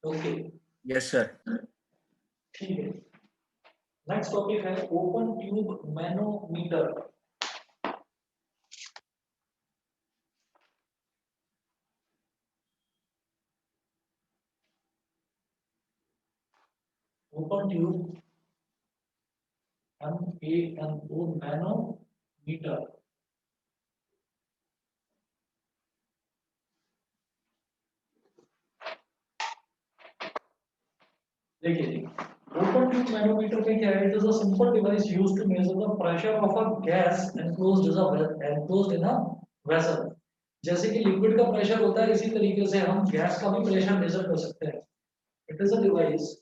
Okay yes sir. ठीक है। Next topic है open tube manometer. Open tube MANO manometer. देखिए जी, ओपन ट्यूब मैनोमीटर में क्या है? It is a simple device used to measure the pressure of a gas enclosed in a vessel. जैसे कि लिक्विड का प्रेशर होता है, इसी तरीके से हम गैस का भी प्रेशर मेजर कर सकते हैं। It is a device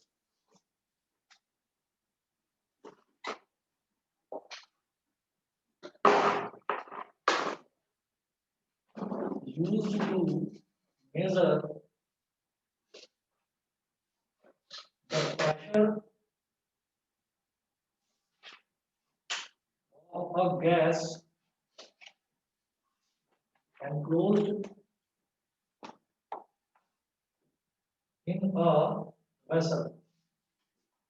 used to measure the pressure of a gas enclosed in a vessel.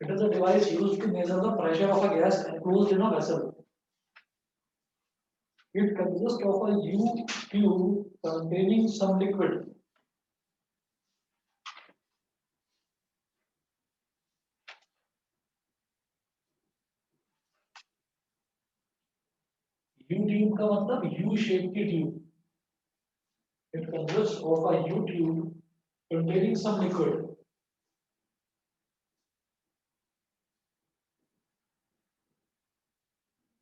It is a device used to measure the pressure of a gas enclosed in a vessel. It consists of a U tube containing some liquid. U tube का मतलब U shape की tube. It consists of a U tube containing some liquid.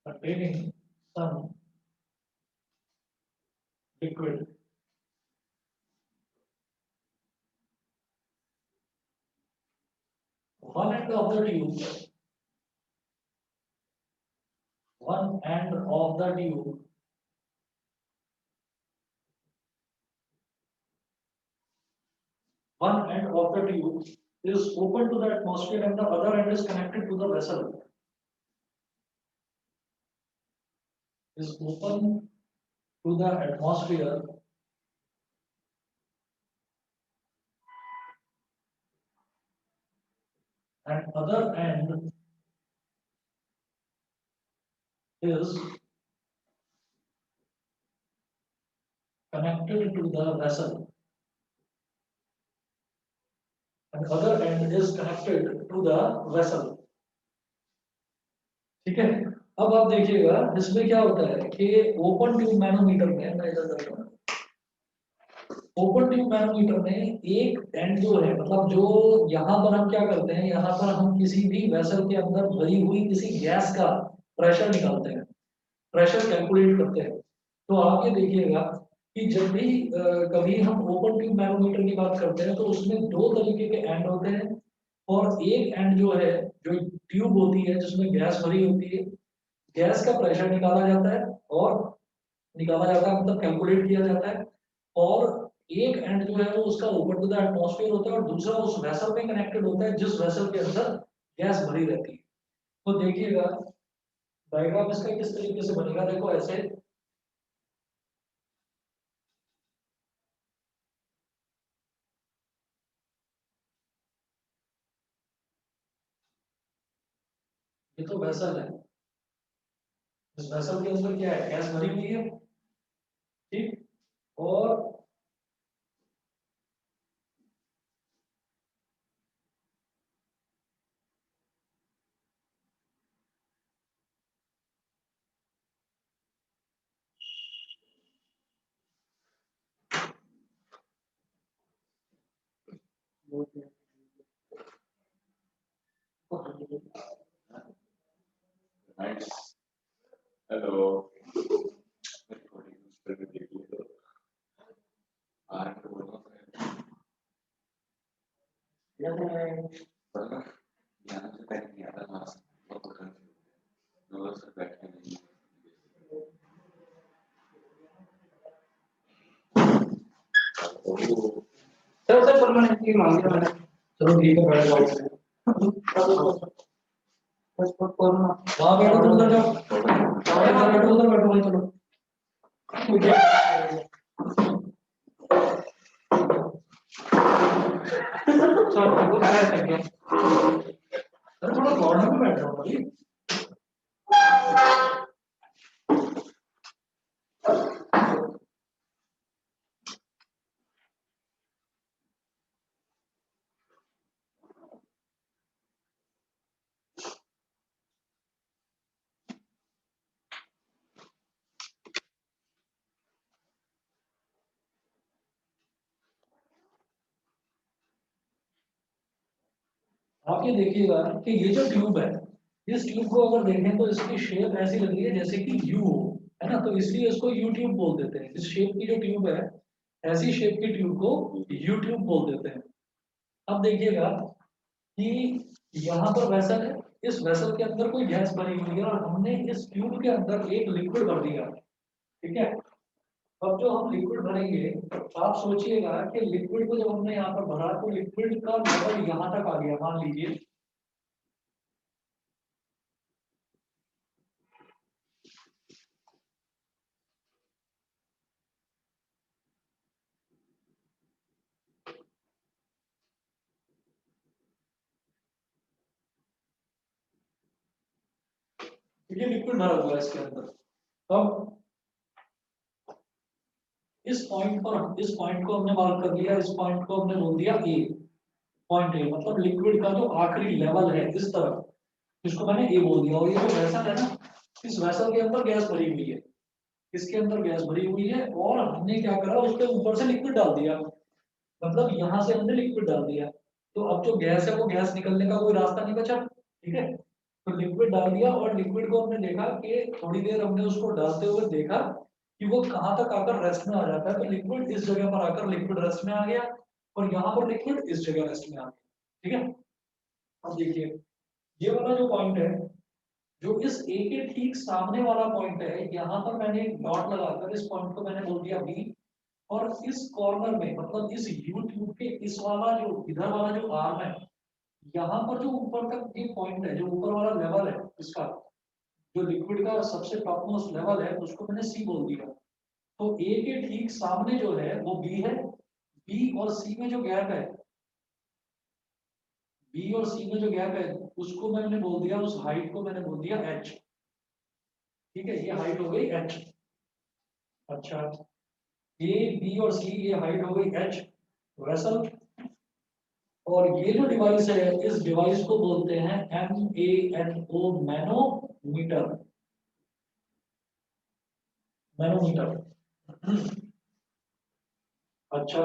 Containing some liquid. One end of the tube, one end of the tube one end of the tube is open to the atmosphere and the other end is connected to the vessel. Is open to the atmosphere and other end is connected to the vessel and other end is connected to the vessel. ठीक है। अब आप देखिएगा इसमें क्या होता है कि ओपन ट्यूब मैनोमीटर में मैं इधर कर रहा हूं। ओपन ट्यूब मैनोमीटर में एक एंड जो है, मतलब जो यहाँ पर हम क्या करते हैं, यहाँ पर हम किसी भी वेसल के अंदर भरी हुई किसी गैस का प्रेशर निकालते हैं, प्रेशर कैलकुलेट करते हैं। तो आप ये देखिएगा कि जब भी कभी हम ओपन ट्यूब मैनोमीटर की बात करते हैं तो उसमें दो तरीके के एंड होते हैं। और एक एंड जो है, जो ट्यूब होती है जिसमें गैस भरी होती है, गैस का प्रेशर निकाला जाता है और निकाला जाता है मतलब कैलकुलेट किया जाता है। और एक एंड जो है वो उसका ओपन टू द एटमॉस्फेयर होता है और दूसरा उस वेसल में कनेक्टेड होता है जिस वेसल के अंदर गैस भरी रहती है। तो देखिएगा डायग्राम इसका किस तरीके से बनेगा। देखो ऐसे, ये तो वेसल है, इस वेसल के अंदर क्या है, गैस भरी हुई है। ठीक। और हेलो चलो सर परमानेंटली मांग लिया मैंने। चलो ठीक है, बैठ जाओ। वहाँ बैठो, तुम उधर जाओ, वहाँ बैठो, उधर बैठो भाई, चलो। सर देखो क्या है क्या, अरे थोड़ा कॉर्नर में बैठ रहा हूँ भाई। आप ये देखिएगा कि ये जो ट्यूब है, इस ट्यूब को अगर देखें तो इसकी शेप ऐसी लग रही है जैसे कि यू हो, है ना, तो इसलिए इसको यू ट्यूब बोल देते हैं। इस शेप की जो ट्यूब है, ऐसी शेप की ट्यूब को यू ट्यूब बोल देते हैं। अब देखिएगा कि यहाँ पर वेसल है, इस वेसल के अंदर कोई गैस भरी हुई है और हमने इस ट्यूब के अंदर एक लिक्विड भर दिया, ठीक है। अब जो हम लिक्विड भरेंगे, आप सोचिएगा कि लिक्विड को जब हमने यहाँ पर भरा तो लिक्विड का लेवल यहाँ तक आ गया, मान लीजिए। ये लिक्विड भरा हुआ है इसके अंदर। अब इस पॉइंट को हमने मार्क कर लिया, इस पॉइंट को हमने बोल दिया ए। पॉइंट ए मतलब लिक्विड का जो आखिरी लेवल है इस तरफ, इसको मैंने ए बोल दिया। और ये जो वेसल है ना, इस वेसल के अंदर गैस भरी हुई है, इसके अंदर गैस भरी हुई है और हमने क्या करा, उसके ऊपर से लिक्विड डाल दिया। मतलब यहाँ से हमने लिक्विड डाल दिया, तो अब जो गैस है वो गैस निकलने का कोई रास्ता नहीं बचा, ठीक है। तो लिक्विड डाल दिया और लिक्विड को हमने देखा कि थोड़ी देर हमने उसको डालते हुए देखा कि वो कहाँ तक आकर रेस्ट में आ जाता है। तो लिक्विड इस जगह पर आकर लिक्विड रेस्ट में आ गया और यहाँ पर लिक्विड इस जगह रेस्ट में आ गया, ठीक है। अब देखिए ये वाला जो पॉइंट है, जो इस ए के ठीक सामने वाला पॉइंट है, यहाँ पर मैंने एक डॉट लगाकर इस पॉइंट को मैंने बोल दिया बी। और इस कॉर्नर में मतलब इस यू ट्यूब के इस वाला जो इधर वाला जो आर्म है, यहाँ पर जो ऊपर तक ये पॉइंट है, जो ऊपर वाला लेवल है इसका, जो लिक्विड का सबसे टॉप मोस्ट लेवल है, उसको मैंने सी बोल दिया। तो ए के ठीक सामने जो है वो बी है। बी और सी में जो गैप है, बी और सी में जो गैप है, उसको मैंने बोल दिया, उस हाइट को मैंने बोल दिया एच, ठीक है। ये हाइट हो गई एच। अच्छा, ए बी और सी ये हाइट हो गई एच वेसल। और ये जो डिवाइस है, इस डिवाइस को बोलते हैं MANO, मैनोमीटर। मैनोमीटर। अच्छा,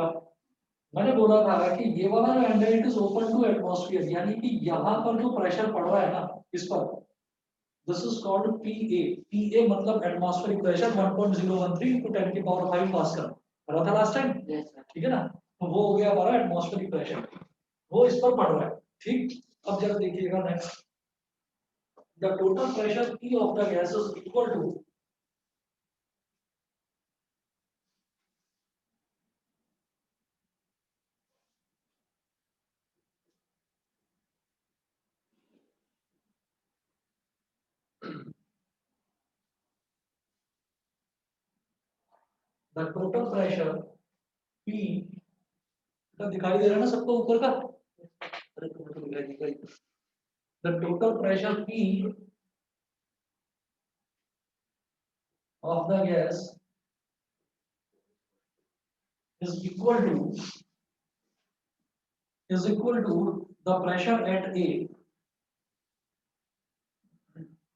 मैंने बोला था कि ये वाला जो एंड है it is open to atmosphere, यानी कि यहाँ पर जो प्रेशर पड़ रहा है ना इस पर, this is called PA। PA मतलब एटमॉस्फेरिक प्रेशर 1.013 into 10 की पावर 5 पास्कल, पढ़ा था लास्ट टाइम, ठीक है ना। तो वो हो गया हमारा एटमॉस्फेरिक प्रेशर, वो इस पर पड़ रहा है, ठीक। अब जरा देखिएगा next, the total pressure P of the gas is equal to, the total pressure P, तो दिखाई दे रहा है ना सबको ऊपर का, अरे दिखाई, the total pressure P of the gas is equal to the pressure at A,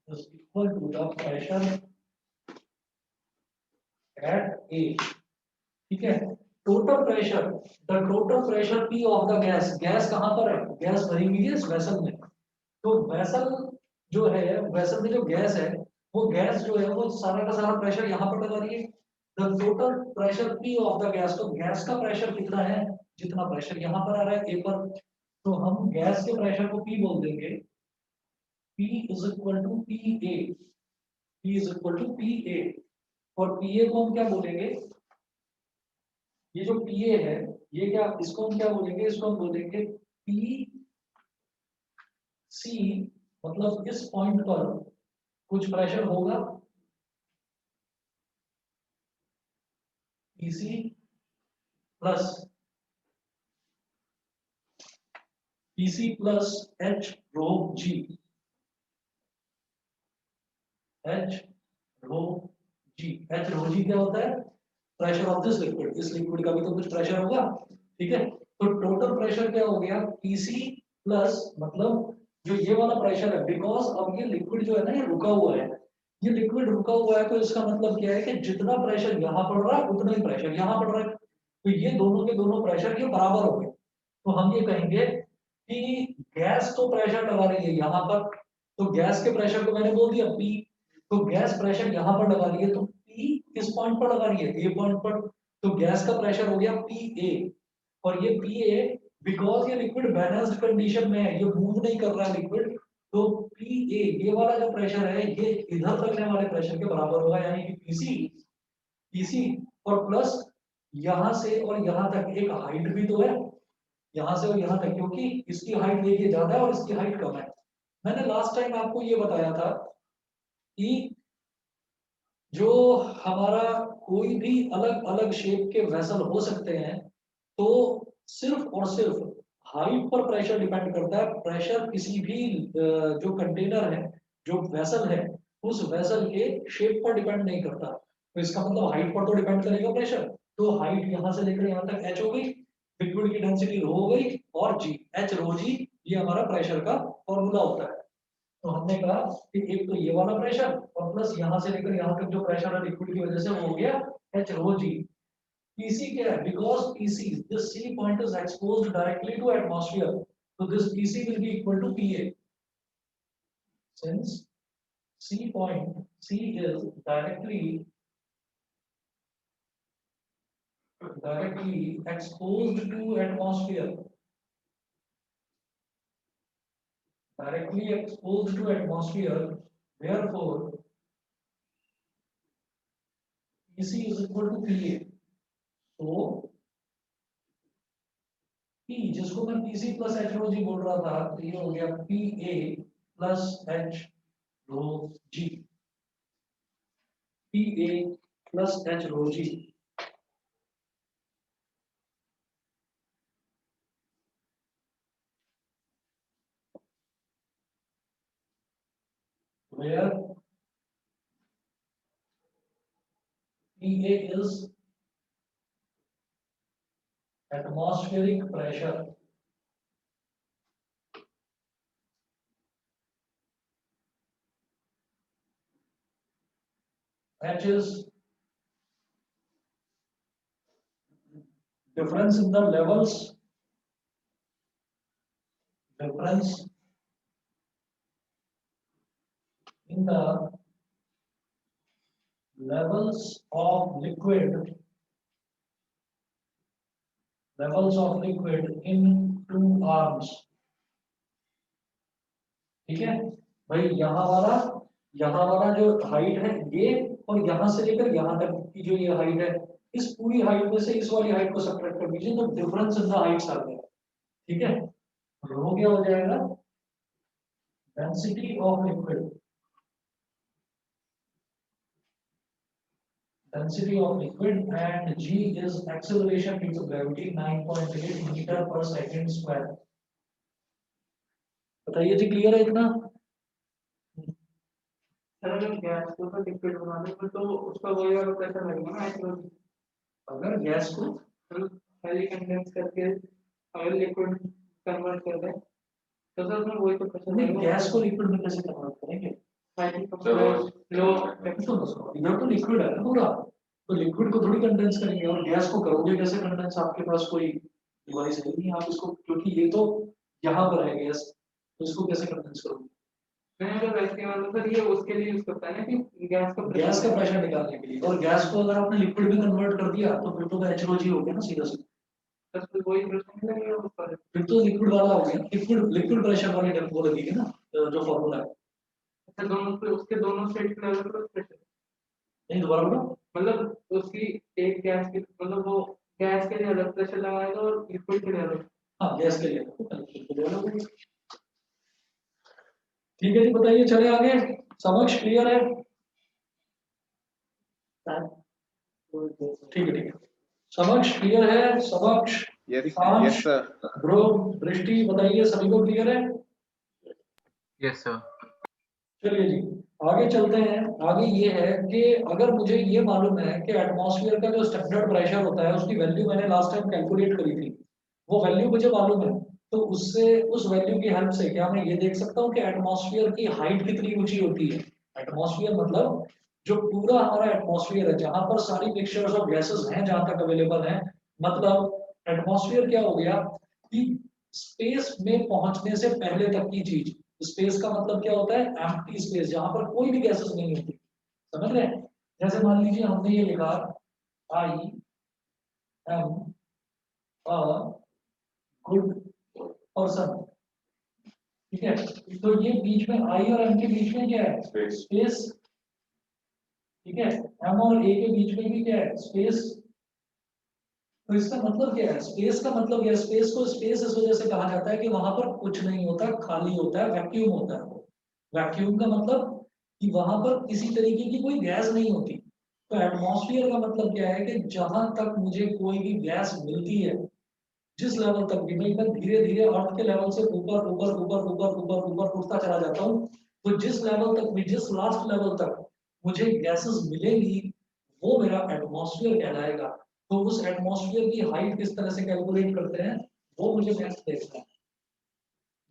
is equal to the pressure at A, ठीक है। Total pressure, the total pressure P of the gas, gas कहाँ पर है, gas भरी हुई है इस vessel में। तो वेसल जो है, वेसल में जो गैस है, वो गैस जो है वो सारा का सारा प्रेशर यहाँ पर लगा रही है। The total pressure P of the gas, तो गैस का प्रेशर कितना है, जितना प्रेशर यहाँ पर आ रहा है ए पर, तो हम गैस के प्रेशर को P बोल देंगे। P is equal to P A, P is equal to P A. और पी ए को हम क्या बोलेंगे, ये जो पी ए है, ये क्या, इसको हम क्या बोलेंगे, इसको हम बोलेंगे पी सी। मतलब इस पॉइंट पर कुछ प्रेशर होगा, PC plus PC plus H rho G, H rho G, H rho G क्या होता है? प्रेशर ऑफ दिस लिक्विड, इस लिक्विड का भी तो कुछ प्रेशर होगा, ठीक है। तो टोटल प्रेशर क्या हो गया? PC प्लस, मतलब जो ये वाला प्रेशर है, बिकॉज अब ये लिक्विड जो है ना ये रुका हुआ है, ये लिक्विड रुका हुआ है, तो इसका मतलब क्या है कि जितना प्रेशर यहाँ पड़ रहा है उतना ही प्रेशर यहाँ पड़ रहा है, तो ये दोनों के दोनों प्रेशर ये बराबर हो गए। तो हम ये कहेंगे कि गैस तो प्रेशर लगा रही है यहाँ पर, तो गैस के प्रेशर को मैंने बोल दिया P, तो गैस प्रेशर यहाँ पर लगा रही है, तो P किस पॉइंट पर लगा रही है? A पॉइंट पर। तो गैस का प्रेशर हो गया PA, और ये PA बिकॉज ये लिक्विड बैलेंस्ड कंडीशन में है, ये मूव नहीं कर रहा है लिक्विड, तो PA ये वाला जो प्रेशर है ये इधर लगने वाले प्रेशर के बराबर होगा, यानी कि PC और प्लस यहाँ से और यहाँ तक एक हाइट भी तो है, यहाँ से और यहाँ तक, क्योंकि इसकी हाइट देखिए ज्यादा है और इसकी हाइट कम है। मैंने लास्ट टाइम आपको ये बताया था कि जो हमारा कोई भी अलग अलग शेप के वेसल हो सकते हैं, तो सिर्फ और सिर्फ हाइट पर प्रेशर डिपेंड करता है, प्रेशर किसी भी जो कंटेनर है, जो वेसल है, उस वेसल के शेप पर डिपेंड नहीं करता। तो इसका मतलब हाइट पर तो डिपेंड करेगा प्रेशर, तो हाइट यहाँ से लेकर यहाँ तक h हो गई, लिक्विड की डेंसिटी रो हो गई, और g, h रो g, ये हमारा प्रेशर का फॉर्मूला होता है। तो हमने कहा कि एक तो ये वाला प्रेशर और प्लस यहाँ से लेकर यहाँ तक जो प्रेशर है लिक्विड की वजह से वो हो गया h रो g। PC क्या है? Because PC, this C point is exposed directly to atmosphere, so this PC will be equal to PA. Since C point, C is directly exposed to atmosphere, directly exposed to atmosphere, therefore PC is equal to PA. So P, जिसको मैं PC plus H rho g बोल रहा था, तो ये हो गया PA plus H rho g, PA plus H rho g, where PA is atmospheric pressure, H is difference in the levels, difference in the levels of liquid, in two arms, ठीक है भाई। यहाँ वाला जो हाइट है ये, और यहाँ से लेकर यहाँ तक की जो ये हाइट है, इस पूरी हाइट में से इस वाली हाइट को सब्ट्रैक्ट कर दीजिए, तो डिफरेंस इन द हाइट्स आ गया, ठीक है। रो क्या हो जाएगा? Density of liquid, and g is acceleration due to gravity 9.8 metre per second square. बताइए जी, क्लियर है इतना? सर अगर गैस को तो लिक्विड बना दे तो उसका वही वाला प्रेशर लगेगा ना ऐसे। अगर गैस को पहले कंडेंस करके अगर लिक्विड कन्वर्ट कर दें तो सर उसमें वही तो प्रेशर लगेगा। गैस को लिक्विड में कैसे कन्वर्ट करेंगे? लो इधर तो लिक्विड है ना पूरा, तो लिक्विड को थोड़ी कंडेंस करेंगे, और गैस को करोगे कैसे कंडेंस? आपके पास कोई डिवाइस है नहीं, आप इसको, क्योंकि ये तो यहाँ पर है गैस, तो इसको कैसे कंडेंस करोगे? मैंने तो वैसे मतलब सर ये उसके लिए यूज करता है ना कि गैस का प्रेशर निकालने के लिए, और गैस को अगर आपने लिक्विड में कन्वर्ट कर दिया तो फिर तो H2O हो गया ना सीधा सीधा, बस फिर वही प्रेशर नहीं लगेगा उस पर। फिर तो लिक्विड वाला हो गया, लिक्विड प्रेशर वाली टेम्पो लगी है ना, जो फॉर्मूला है। अच्छा दोनों पे उसके दोनों साइड पे अलग अलग प्रेशर, नहीं दोबारा बोलो। मतलब उसकी एक गैस की मतलब वो गैस के लिए अलग प्रेशर लगाएगा और लिक्विड के लिए अलग। हाँ गैस के लिए, ठीक है जी, बताइए चले आगे, समझ क्लियर है? ठीक है, समझ क्लियर है, समझ Yes, आंश, sir. ध्रुव, दृष्टि, बताइए सभी को क्लियर है? Yes sir. चलिए जी, आगे चलते हैं। आगे ये है कि अगर मुझे ये मालूम है कि एटमॉस्फेयर का जो स्टैंडर्ड प्रेशर होता है उसकी वैल्यू मैंने लास्ट टाइम कैलकुलेट करी थी, वो वैल्यू मुझे मालूम है, तो उससे उस वैल्यू की हेल्प से क्या मैं ये देख सकता हूँ कि एटमॉस्फेयर की हाइट कितनी ऊंची होती है। एटमॉस्फेयर मतलब जो पूरा हमारा एटमॉस्फेयर है, जहां पर सारी मिक्सचर्स ऑफ गैसेस हैं, जहां तक अवेलेबल है, मतलब एटमॉस्फेयर क्या हो गया कि स्पेस में पहुंचने से पहले तक की चीज। स्पेस का मतलब क्या होता है? एम्प्टी स्पेस, जहां पर कोई भी गैसेस नहीं होती। समझ रहे हैं? जैसे मान लीजिए हमने ये लिखा I am a good person, ठीक है, तो ये बीच में आई और एम के बीच में क्या है? स्पेस। ठीक है, एम और ए के बीच में भी क्या है? स्पेस। तो इसका मतलब क्या है? स्पेस का मतलब क्या है? स्पेस को स्पेस इस वजह से कहा जाता है कि वहां पर कुछ नहीं होता, खाली होता है, वैक्यूम होता है। वैक्यूम का मतलब कि वहां पर किसी तरीके की कोई गैस नहीं होती। तो एटमॉस्फेयर का मतलब क्या है कि जहां तक मुझे कोई भी गैस मिलती है, जिस लेवल तक भी मैं धीरे धीरे अर्थ के लेवल से ऊपर ऊपर ऊपर ऊपर ऊपर ऊपर उठता चला जाता हूँ, तो जिस लेवल तक भी, जिस लास्ट लेवल तक मुझे गैसेस मिलेंगी, वो मेरा एटमॉस्फेयर कहलाएगा। तो उस एटमॉस्फेयर की हाइट किस तरह से कैलकुलेट करते हैं, वो मुझे नेक्स्ट देखना है।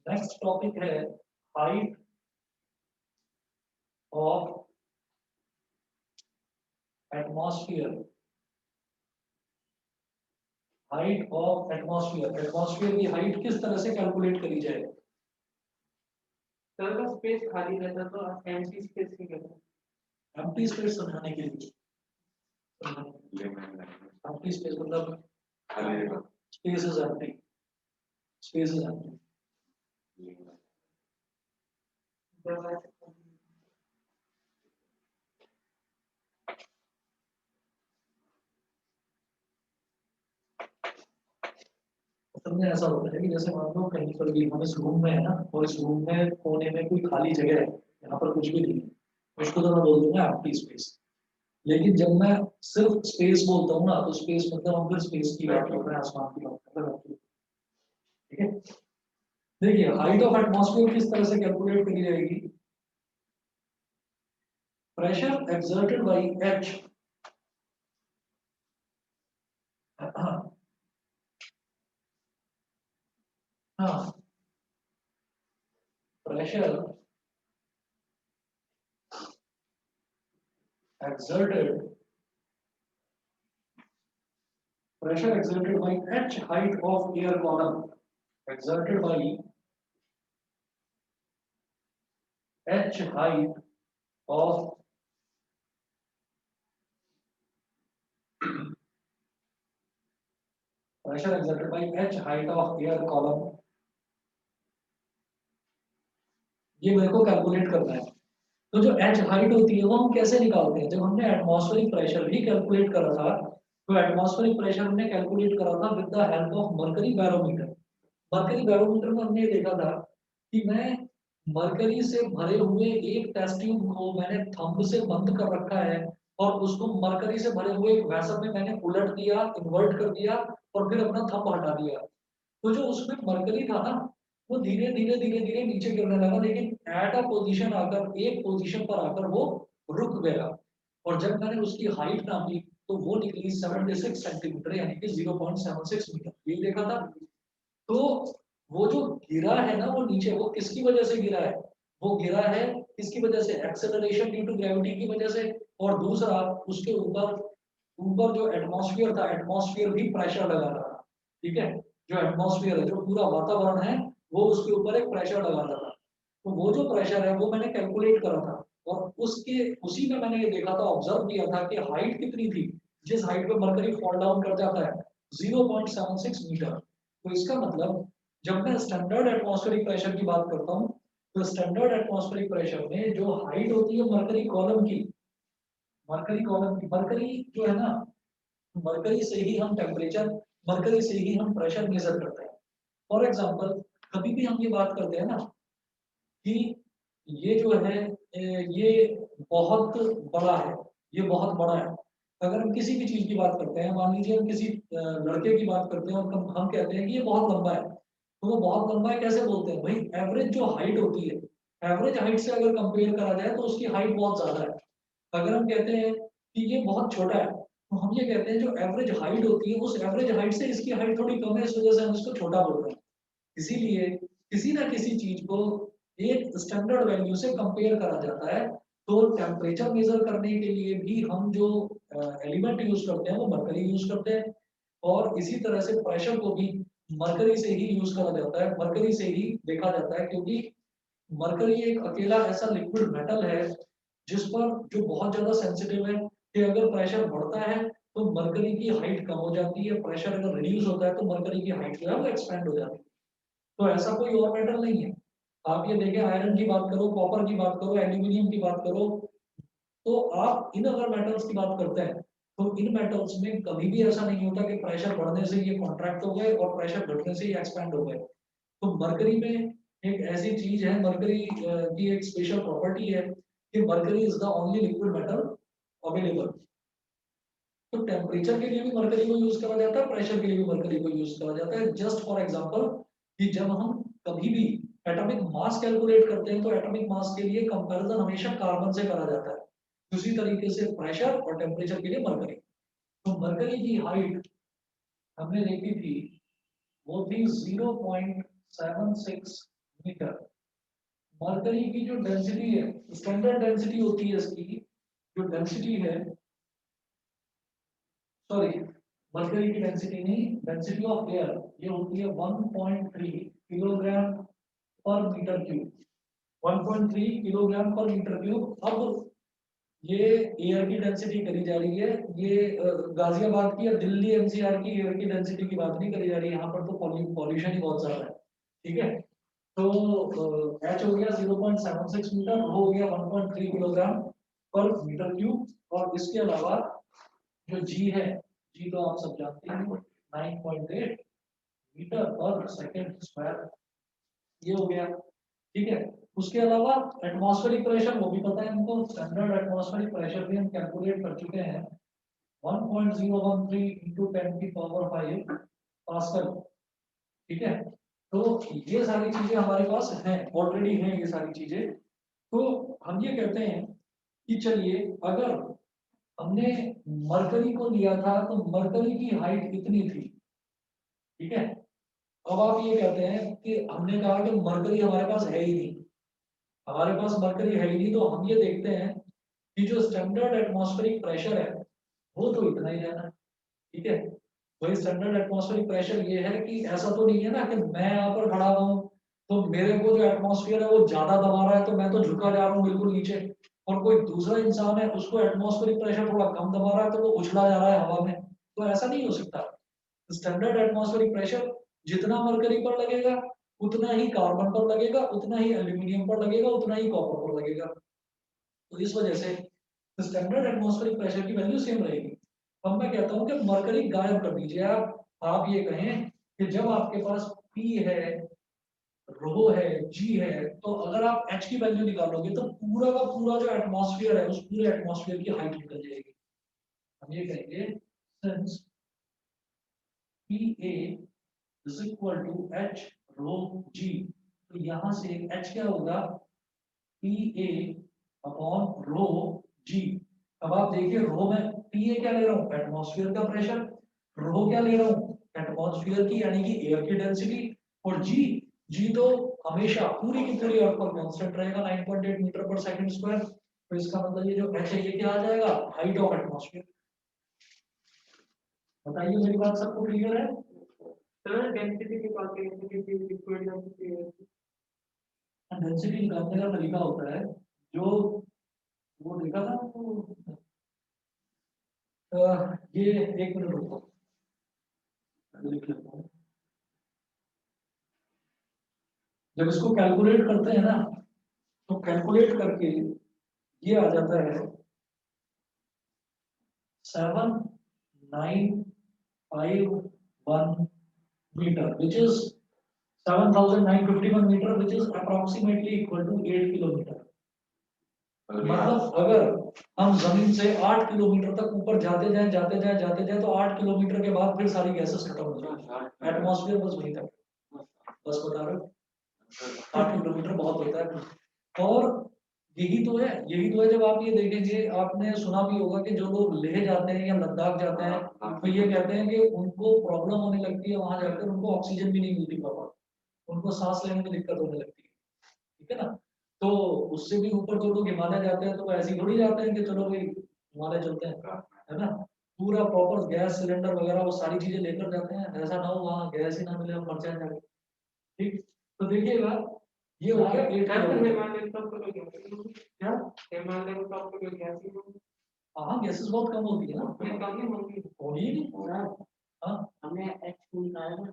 नेक्स्ट टॉपिक है height of atmosphere. Height of atmosphere, atmosphere की हाइट किस तरह से कैलकुलेट करी जाए? सर का स्पेस खाली रहता तो एम्प्टी स्पेस ही कहते हैं। एम्प्टी स्पेस समझाने के लिए, एम्प्टी स्पेस मतलब space is empty, space is empty. असल में ऐसा होता है कि जैसे मान लो कहीं पर भी हम इस रूम में है ना, और इस रूम में कोने में कोई खाली जगह है, यहाँ पर कुछ भी नहीं है, उसको तो मैं बोल दूंगा एम्प्टी स्पेस। लेकिन जब मैं सिर्फ स्पेस बोलता हूँ ना, तो स्पेस मतलब हम फिर स्पेस की बात कर रहे हैं, आसमान की बात कर रहे हैं। ठीक है, देखिए हाइट ऑफ एटमॉस्फेयर किस तरह से कैलकुलेट करी जाएगी? प्रेशर एक्सर्टेड बाई एच, हाँ, pressure exerted pressure exerted by h height of air column, exerted by h height of pressure exerted by h height of air column, ये मेरे को calculate करना है। तो जो h हाइट होती है वो हम कैसे निकालते हैं? जब हमने एटमॉस्फेरिक प्रेशर भी कैलकुलेट करा था, तो एटमॉस्फेरिक प्रेशर हमने कैलकुलेट करा था with the help of mercury barometer. Mercury barometer में हमने देखा था कि मैं मरकरी से भरे हुए एक टेस्ट ट्यूब को मैंने थंब से बंद कर रखा है, और उसको मरकरी से भरे हुए एक वेसल में मैंने उलट दिया, इन्वर्ट कर दिया, और फिर अपना थंब हटा दिया। तो जो उसमें मरकरी था ना, वो धीरे धीरे धीरे धीरे नीचे गिरने लगा, लेकिन एट अ पोजीशन आकर, एक पोजीशन पर आकर वो रुक गया। और जब मैंने उसकी हाइट नापी तो वो निकली 76 सेंटीमीटर, यानी कि 0.76 मीटर, ये देखा था। तो वो जो गिरा है ना वो नीचे, वो किसकी वजह से गिरा है? वो गिरा है किसकी वजह से? एक्सेलरेशन ड्यू टू ग्रेविटी की वजह से। और दूसरा, उसके ऊपर ऊपर जो एटमॉस्फेयर था, एटमॉस्फेयर भी प्रेशर लगा रहा था। ठीक है, जो एटमॉस्फेयर है, जो पूरा वातावरण है, वो उसके ऊपर एक प्रेशर लगा रहा था। तो वो जो प्रेशर है वो मैंने कैलकुलेट करा था, और उसके उसी में मैंने ये देखा था, ऑब्जर्व किया था कि हाइट कितनी थी, जिस हाइट पे मरकरी फॉल डाउन कर जाता है, 0.76 मीटर। तो इसका मतलब जब मैं स्टैंडर्ड एटमॉस्फेरिक प्रेशर की बात करता हूँ, तो स्टैंडर्ड एटमॉस्फेरिक प्रेशर में जो हाइट होती है मरकरी कॉलम की, मरकरी कॉलम की, मरकरी जो है ना, मरकरी से ही हम टेम्परेचर, मरकरी से ही हम प्रेशर मेजर करते हैं। फॉर एग्जांपल, कभी भी हम ये बात करते हैं ना कि ये जो है ये बहुत बड़ा है, ये बहुत बड़ा है, अगर हम किसी भी चीज की बात करते हैं, मान लीजिए हम किसी लड़के की बात करते हैं और हम कहते हैं कि ये बहुत लंबा है, तो वो बहुत लंबा है कैसे बोलते हैं भाई? एवरेज जो हाइट होती है, एवरेज हाइट से अगर कंपेयर करा जाए तो उसकी हाइट बहुत ज्यादा है। अगर हम कहते हैं कि ये बहुत छोटा है, तो हम ये कहते हैं जो एवरेज हाइट होती है उस एवरेज हाइट से इसकी हाइट थोड़ी कम है, इस वजह से हम इसको छोटा बोल रहे हैं। इसीलिए किसी ना किसी चीज को एक स्टैंडर्ड वैल्यू से कंपेयर करा जाता है। तो टेम्परेचर मेजर करने के लिए भी हम जो एलिमेंट यूज करते हैं वो मरकरी यूज करते हैं, और इसी तरह से प्रेशर को भी मरकरी से ही यूज करा जाता है, मरकरी से ही देखा जाता है, क्योंकि मरकरी एक अकेला ऐसा लिक्विड मेटल है जिस पर जो बहुत ज्यादा सेंसिटिव है कि अगर प्रेशर बढ़ता है तो मरकरी की हाइट कम हो जाती है, प्रेशर अगर रिड्यूस होता है तो मरकरी की हाइट जो है वो एक्सपेंड हो जाती है। तो ऐसा कोई और मेटल नहीं है। आप ये देखें, आयरन की बात करो, कॉपर की बात करो, एल्यूमिनियम की बात करो, तो आप इन अगर मेटल्स की बात करते हैं तो इन मेटल्स में कभी भी ऐसा नहीं होता कि प्रेशर बढ़ने से ये कॉन्ट्रैक्ट हो गए और प्रेशर घटने से ये एक्सपैंड हो गए। तो मरकरी में एक ऐसी चीज है, मरकरी की एक स्पेशल प्रॉपर्टी है कि mercury is the only liquid metal available. तो टेम्परेचर के लिए भी मरकरी को यूज करा जाता है, प्रेशर के लिए भी मरकरी को यूज करा जाता है। जस्ट फॉर एग्जांपल कि जब हम कभी भी एटॉमिक मास कैलकुलेट करते हैं तो एटॉमिक मास के लिए कंपैरिजन हमेशा कार्बन से करा जाता है, उसी तरीके से प्रेशर और टेम्परेचर के लिए मरकरी। तो मरकरी की हाइट हमने देखी थी, वो थी 0.76 मीटर। मरकरी की जो डेंसिटी है, स्टैंडर्ड डेंसिटी होती है इसकी, जो डेंसिटी है, सॉरी, मरकरी की डेंसिटी नहीं, डेंसिटी ऑफ एयर ये होती है 1.3 kilogram per metre cube. 1.3 kilogram per metre cube. अब ये एयर की डेंसिटी करी जा रही है, ये गाजियाबाद की या दिल्ली एनसीआर की एयर की डेंसिटी की बात नहीं करी जा रही है, यहाँ पर तो पॉल्यूशन ही बहुत ज्यादा है। ठीक है, तो एच हो गया 0.76 मीटर, हो गया 1.3 किलोग्राम पर मीटर क्यूब, और इसके अलावा जो जी है, जी तो आप सब जानते हैं 9.8 मीटर पर सेकेंड स्क्वायर, ये हो गया। ठीक है, उसके अलावा एटमॉस्फेरिक प्रेशर वो भी पता है हमको, स्टैंडर्ड एटमॉस्फेरिक प्रेशर भी हम कैलकुलेट कर चुके हैं, 1.013 इंटू 10 की पावर 5 पास्कल। ठीक है, तो ये सारी चीजें हमारे पास हैं, ऑलरेडी हैं ये सारी चीजें। तो हम ये कहते हैं कि चलिए, अगर हमने मरकरी को लिया था तो मरकरी की हाइट कितनी थी? ठीक है, अब आप ये कहते हैं कि हमने कहा कि मरकरी हमारे पास है ही नहीं, हमारे पास मरकरी है ही नहीं, तो हम ये देखते हैं कि जो स्टैंडर्ड एटमॉस्फेरिक प्रेशर है वो तो इतना ही रहना है। ठीक है, वही स्टैंडर्ड एटमॉस्फेरिक प्रेशर ये है कि ऐसा तो नहीं है ना कि मैं यहाँ पर खड़ा हूँ तो मेरे को जो एटमॉस्फेयर है वो ज्यादा दबा रहा है तो मैं तो झुका जा रहा हूँ बिल्कुल नीचे, और कोई दूसरा इंसान है उसको एटमॉस्फेरिक प्रेशर थोड़ा कम दबा रहा है तो वो उछला जा रहा है हवा में। तो ऐसा नहीं हो सकता। स्टैंडर्ड एटमॉस्फेरिक प्रेशर जितना मरकरी पर लगेगा उतना ही कार्बन पर लगेगा, उतना ही एल्यूमिनियम पर लगेगा, उतना ही कॉपर पर लगेगा। तो इस वजह से स्टैंडर्ड एटमॉस्फेरिक प्रेशर की वैल्यू सेम रहेगी। अब मैं कहता हूँ कि मरकरी गायब कर दीजिए आप ये कहें कि जब आपके पास पी है, रो है, जी है, तो अगर आप एच की वैल्यू निकालोगे तो पूरा का पूरा जो एटमॉस्फेयर है उस पूरे एटमॉस्फेयर की हाइट निकल जाएगी। हम ये कहेंगे since P A is equal to H rho G, तो यहां से एच क्या होगा? P A upon rho G. अब आप देखिए, रो में पी ए क्या ले रहा हूँ? एटमॉस्फेयर का प्रेशर। रो क्या ले रहा हूँ? एटमॉस्फेयर की यानी कि एयर की डेंसिटी। और जी, जी तो हमेशा पूरी की पूरी अर्थ पर कांस्टेंट रहेगा 9.8 मीटर पर सेकंड स्क्वायर। तो इसका मतलब ये जो एच है ये क्या आ जाएगा? Height of atmosphere. बताइए, मेरी बात सबको क्लियर है? सर डेंसिटी की बात करें तो किसी लिक्विड डेंसिटी है, डेंसिटी निकालने का तरीका होता है जो वो देखा था वो, ये एक मिनट रुको, लिख लेता हूँ। जब इसको कैलकुलेट करते हैं ना तो कैलकुलेट करके ये आ जाता है 7951 metre, which is 7951 metre, which is approximately equal to 8 kilometre. मतलब अगर हम जमीन से 8 किलोमीटर तक ऊपर जाते जाए तो 8 किलोमीटर के बाद फिर सारी गैसेस खत्म हो जाएगी। एटमॉस्फेयर बस वहीं तक, बस बता रहे हो 8 किलोमीटर बहुत होता है। और यही तो है जब आप ये देखेंगे, आपने सुना भी होगा कि जो लोग लेह जाते हैं या लद्दाख जाते हैं तो ये कहते हैं कि उनको प्रॉब्लम होने लगती है, वहां जाकर उनको ऑक्सीजन भी नहीं मिलती प्रॉपर, उनको सांस लेने में दिक्कत होने लगती है, ठीक है ना। तो उससे भी ऊपर जो लोग हिमालय जाते हैं तो वो ऐसे ही थोड़ी जाते हैं कि चलो भाई हिमालय चलते हैं, है ना। पूरा प्रॉपर गैस सिलेंडर वगैरह वो सारी चीजें लेकर जाते हैं, ऐसा ना हो वहाँ गैस ही ना मिले, हम मर जाए जाके। ठीक, तो देखिएगा ये हो गया हिमालय टॉप पे क्या, हिमालय टॉप पे गैस ही हाँ गैसेस बहुत कम होती है ना, नहीं कम नहीं होगी होगी नहीं। हाँ हमने एच को निकाला ना,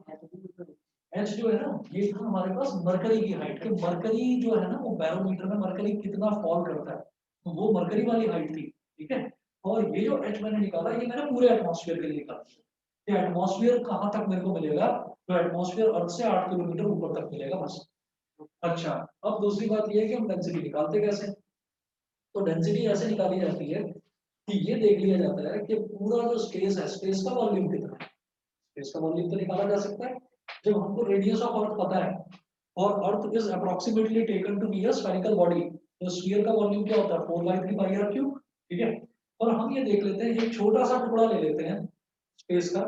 एच जो है ना, ये था हमारे पास मरकरी की हाइट, कि मरकरी जो है ना वो बैरोमीटर में मरकरी कितना फॉल करता है, तो वो मरकरी वाली हाइट थी, ठीक है। और ये जो एच मैंने निकाला, ये मैंने पूरे एटमॉस्फेयर के लिए निकाला कि एटमॉस्फेयर कहाँ तक मेरे को मिलेगा, तो एटमॉस्फेयर अर्थ से 8 किलोमीटर ऊपर तक मिलेगा बस। अच्छा, अब दूसरी बात ये है कि हम डेंसिटी निकालते कैसे, तो डेंसिटी ऐसे निकाली जाती है कि ये देख लिया जाता है कि पूरा जो स्पेस है, स्पेस का वॉल्यूम कितना है। स्पेस का वॉल्यूम तो निकाला जा सकता है जब हमको रेडियस ऑफ अर्थ पता है, और earth is approximately taken to be a spherical body, तो स्फीयर का वॉल्यूम क्या होता है 4/3 पाई आर क्यूब, ठीक है। और हम ये देख लेते हैं, एक छोटा सा टुकड़ा ले लेते हैं स्पेस का,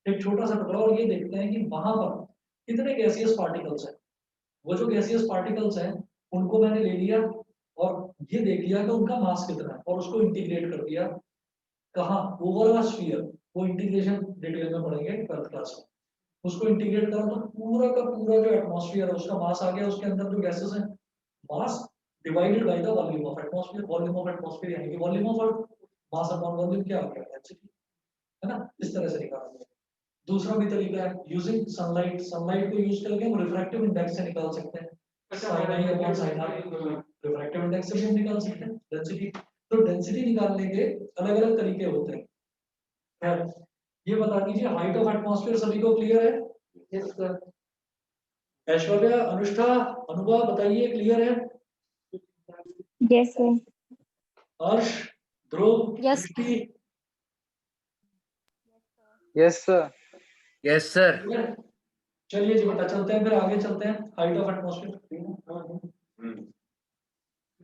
एक छोटा सा टुकड़ा, और ये देखते हैं कि वहां पर कितने गैसियस पार्टिकल्स हैं। वो जो गैसियस पार्टिकल्स हैं उनको मैंने ले लिया और ये देख लिया कि उनका मास कितना है, और उसको इंटीग्रेट कर दिया कहाँ, ओवर अ स्फीयर। वो इंटीग्रेशन डिटेल में पढ़ेंगे ट्वेल्थ क्लास में। उसको इंटीग्रेट करो तो पूरा का पूरा जो एटमॉस्फेयर है उसका मास आ गया, उसके अंदर जो गैसेस हैं, mass divided by the volume of atmosphere, volume of atmosphere यानी कि volume of earth, mass upon volume क्या हो गया डेंसिटी, है ना। इस तरह से निकालेंगे। दूसरा भी तरीका है यूजिंग सनलाइट, सनलाइट को यूज करके हम रिफ्रैक्टिव इंडेक्स से निकाल सकते हैं, sin i upon sin r, refractive index से भी हम निकाल सकते हैं डेंसिटी। तो डेंसिटी निकालने के अलग अलग तरीके होते हैं। खैर, ये बता दीजिए हाइट ऑफ एटमॉस्फेयर सभी को क्लियर है। Yes sir. ऐश्वर्या, अनुष्ठा, अनुभव बताइए क्लियर है। Yes, sir. हर्ष, ध्रुव, Yes. दृष्टि, Yes, sir. Yes sir. clear? चलिए जी बेटा चलते हैं, फिर आगे चलते हैं हाइट ऑफ एटमॉस्फेयर।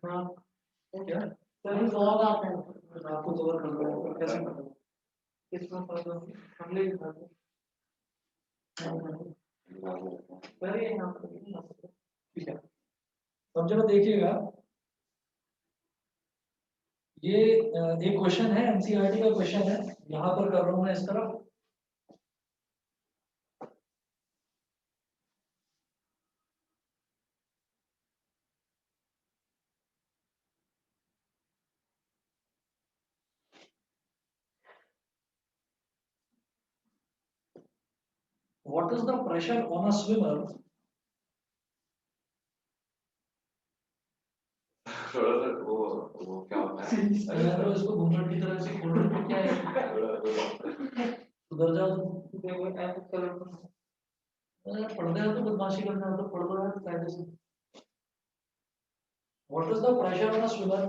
हाँ क्या सर बहुत आता है आपको कवर कर रहा हूँ कैसे कर रहा हूँ। किसमें पढ़ो हमने भी पढ़ा सर ये यहाँ पर ठीक है, अब जरा देखिएगा, ये एक क्वेश्चन है, एनसीईआरटी का क्वेश्चन है, यहाँ पर कर रहा हूँ मैं इस तरफ। What is the pressure on a swimmer? वो क्या होता है मैं तो इसको घूंघट की तरह से खोल रहा हूँ, क्या है उधर जाओ तुम। देखो ऐसे चलो पढ़ रहे हो तो बदमाशी करना हो तो पढ़ लो यार कायदे से। What is the pressure on a swimmer?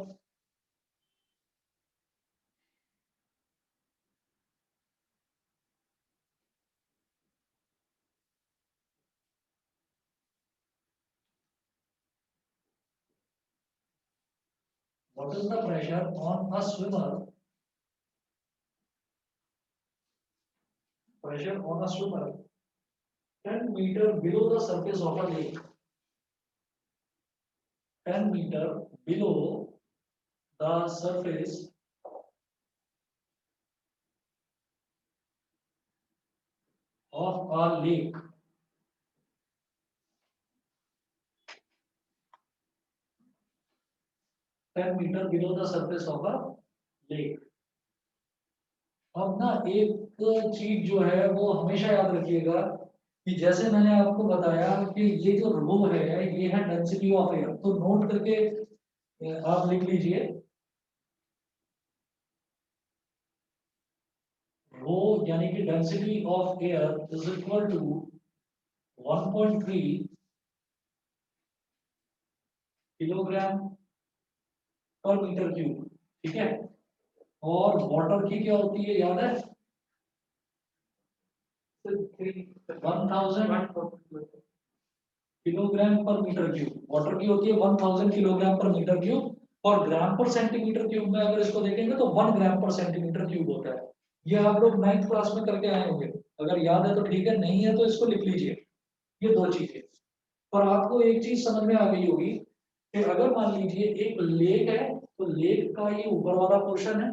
What is the pressure on a swimmer? Pressure on a swimmer 10 meter below the surface of a lake. 10 meter below the surface of a lake. Ten meter below the surface of a lake. अब ना एक चीज जो है वो हमेशा याद रखिएगा कि जैसे मैंने आपको बताया कि ये जो रो है ये है डेंसिटी ऑफ एयर, तो नोट करके आप लिख लीजिए, रो यानी कि density of air is equal to 1.3 kilogram per metre cube, ठीक है। और वाटर की क्या होती है याद है? 1000 kilogram per metre cube. Water की होती है 1000 किलोग्राम पर मीटर क्यूब, और ग्राम पर सेंटीमीटर क्यूब में अगर इसको देखेंगे तो 1 ग्राम पर सेंटीमीटर क्यूब होता है। ये आप लोग 9th क्लास में करके आए होंगे, अगर याद है तो ठीक है, नहीं है तो इसको लिख लीजिए। ये दो चीजें। पर आपको एक चीज समझ में आ गई होगी कि अगर मान लीजिए एक लेक है, तो लेक का ये ऊपर वाला पोर्शन है,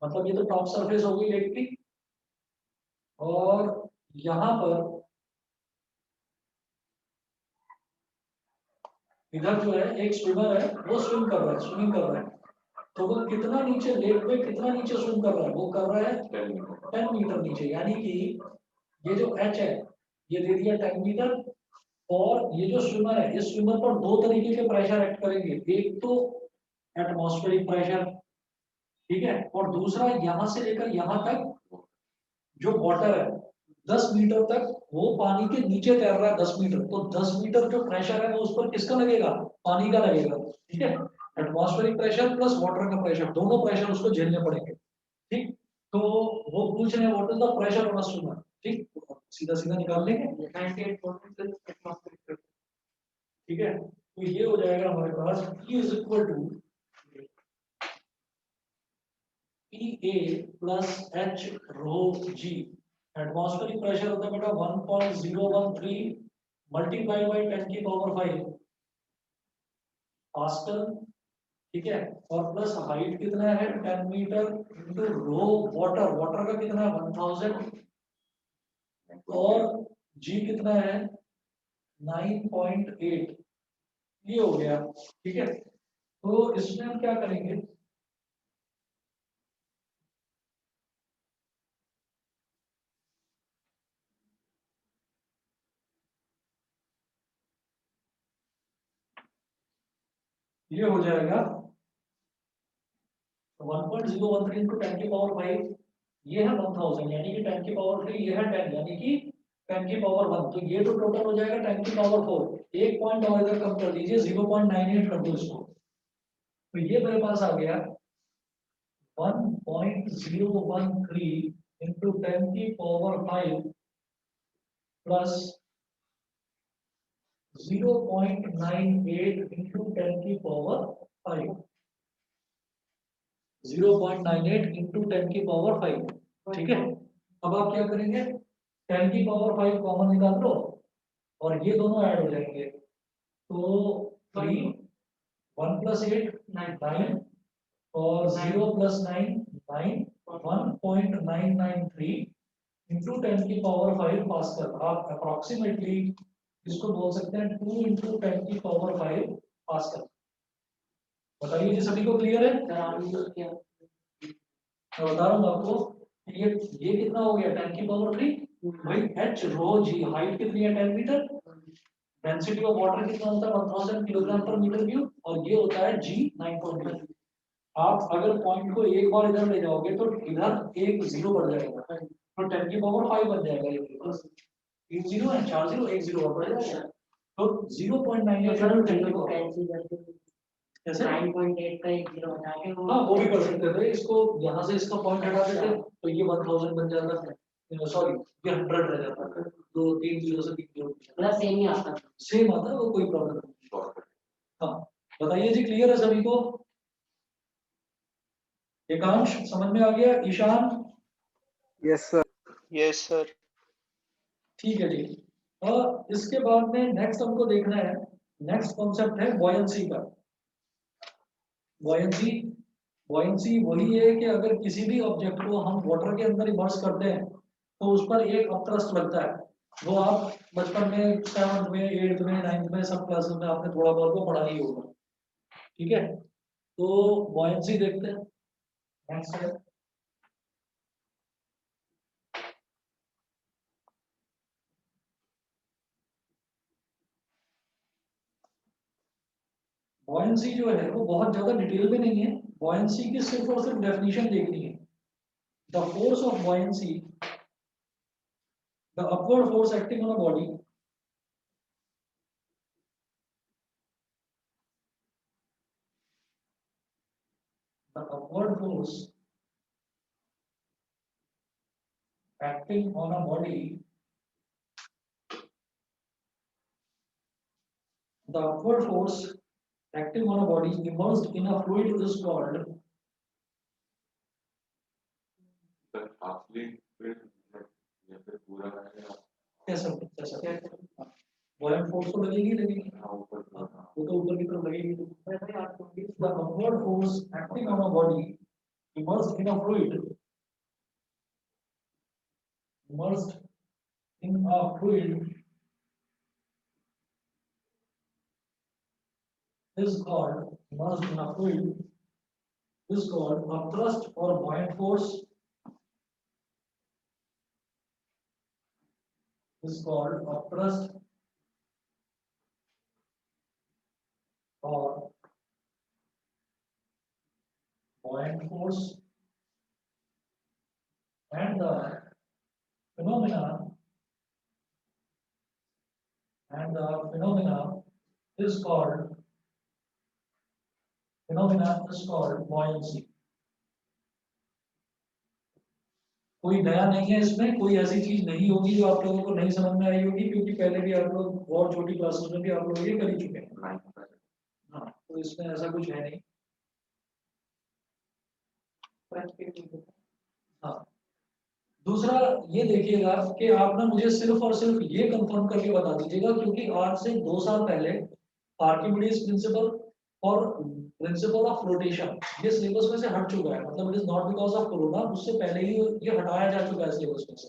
मतलब ये तो टॉप सरफेस होगी लेक की, और यहाँ पर इधर जो है एक स्विमर है, वो स्विम कर रहा है, स्विमिंग कर रहा है। तो वो कितना नीचे लेक में कितना नीचे स्विम कर रहा है? वो कर रहा है 10 मीटर नीचे, यानी कि ये जो एच है ये दे दिया 10 मीटर। और ये जो स्विमर है, इस स्विमर पर दो तरीके के प्रेशर एक्ट करेंगे, एक तो एटमॉस्फेरिक प्रेशर, ठीक है, और दूसरा यहाँ से लेकर यहाँ तक जो वाटर है 10 मीटर तक, वो पानी के नीचे तैर रहा है 10 मीटर, तो 10 मीटर जो प्रेशर है वो उस पर किसका लगेगा? पानी का लगेगा, ठीक है। एटमॉस्फेरिक प्रेशर प्लस वाटर का प्रेशर, दोनों प्रेशर उसको झेलने पड़ेंगे, ठीक। तो वो पूछ रहे हैं what is the pressure on a swimmer, ठीक, सीधा सीधा निकाल लेंगे, 98 ठीक है। तो ये हो जाएगा हमारे पास E is equal to PA plus H rho G। Atmospheric pressure होता है बेटा 1.013 मल्टीप्लाई बाई 10 की पावर 5 पास्कल, ठीक है। और प्लस हाइट कितना है 10 metre into rho water, water का कितना है 1000, और G कितना है 9.8। ये हो गया, ठीक है। तो इसमें हम क्या करेंगे, ये हो जाएगा 1.013 इंटू 10 की पावर 5, ये है 1000, यानी कि 10 की पावर 3, ये है 10, यानी कि 10 की पावर 1, तो ये तो टोटल हो जाएगा 10 की पावर 4। एक पॉइंट और इधर कम कर दीजिए, 0.98 कर दो इसको, तो ये मेरे पास आ गया 1.013 इंटू 10 की पावर 5 प्लस 0.98 इंटू 10 की पावर 5, 0.98 इंटू 10 की पावर 5, ठीक है। अब आप क्या करेंगे, 10 की पावर 5 कॉमन निकाल लो, और ये दोनों ऐड हो जाएंगे, तो 3 1 प्लस 8 9, और 0 प्लस 9 9, 1.993 इंटू 10 की पावर 5 पास्कल। आप अप्रोक्सीमेटली इसको बोल सकते हैं 2 इंटू 10 की पावर 5 पास्कल। बताइए जी, सभी को क्लियर है? मैं बता रहा हूँ आपको, ये कितना हो गया 10 की पावर 3, भाई एच रो जी, हाइट कितनी है 10 मीटर, डेंसिटी ऑफ वाटर कितना होता है 1000 किलोग्राम पर मीटर क्यूब, और ये होता है जी 9.5। आप अगर पॉइंट को एक बार इधर ले जाओगे तो इधर एक जीरो बढ़ जाएगा, तो 10 की पावर 5 बन जाएगा, ये तीन जीरो है, 4 जीरो, एक जीरो और बढ़ जाएगा, तो 0.98 कैसे 9.8 का एक जीरो हटा के, हाँ वो भी कर सकते थे, इसको यहाँ से इसका पॉइंट हटा देते तो ये 1000 बन जाता, सॉरी ये 100 रह जाता, तो 3 जीरो से 3 जीरो मतलब सेम ही आता, सेम आता है, वो कोई प्रॉब्लम नहीं। हाँ बताइए जी, क्लियर है सभी को? एकांश समझ में आ गया? Ishaan? Yes sir. Yes sir. ठीक है जी। और इसके बाद में नेक्स्ट हमको देखना है, नेक्स्ट कॉन्सेप्ट है बॉयंसी का। बॉयंसी, बॉयंसी वही है कि अगर किसी भी ऑब्जेक्ट को हम वाटर के अंदर इमर्स करते हैं तो उस पर एक अपथ्रस्ट लगता है, वो आप बचपन में 7th में 8th में 9th में सब क्लासेस में आपने थोड़ा बहुत वो पढ़ा ही होगा, ठीक है। तो बॉयंसी देखते हैं, नेक्स्ट है। बॉयंसी जो है वो बहुत ज्यादा डिटेल में नहीं है, बॉयंसी की सिर्फ और सिर्फ डेफिनेशन देखनी है। The force of buoyancy, the upward force acting on a body the upward force acting on a body, the upward force acting on a body immersed in a fluid is called But halfway फिर या फिर पूरा है कैसा buoyant force तो लगेगी हाँ ऊपर वो तो ऊपर की तरफ लगेगी मैं भाई आपको भी the upward force acting on a body immersed in a fluid is called immersed in a fluid is called upthrust or buoyant force is called upthrust or buoyant force, and the phenomena is called buoyancy. कोई नया नहीं है इसमें, कोई ऐसी चीज नहीं होगी जो आप लोगों को नहीं समझ में आई होगी, क्योंकि पहले भी आप लोग और छोटी क्लासेस में भी आप लोग ये कर ही चुके हैं। हाँ, तो इसमें ऐसा कुछ है नहीं। हाँ, दूसरा ये देखिएगा कि आप ना मुझे सिर्फ और सिर्फ ये कंफर्म करके बता दीजिएगा, क्योंकि आज से 2 साल पहले आर्किमिडीज प्रिंसिपल और प्रिंसिपल ऑफ फ्लोटेशन ये सिलेबस में से हट चुका है, मतलब it is not because of corona, उससे पहले ही ये हटाया जा चुका है सिलेबस में से।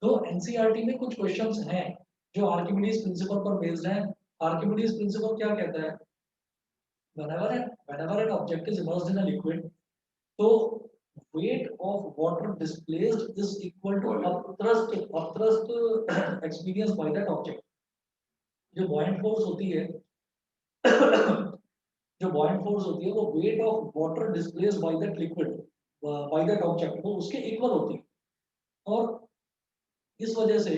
तो एनसीईआरटी में कुछ क्वेश्चंस हैं जो आर्किमिडीज प्रिंसिपल पर बेस्ड हैं। आर्किमिडीज प्रिंसिपल क्या कहता है? whenever an object is immersed in a liquid, so weight of water displaced is equal to upthrust experienced by that object. जो buoyant force होती है वो weight of water displaced by that liquid by that object वो उसके equal होती है, और इस वजह से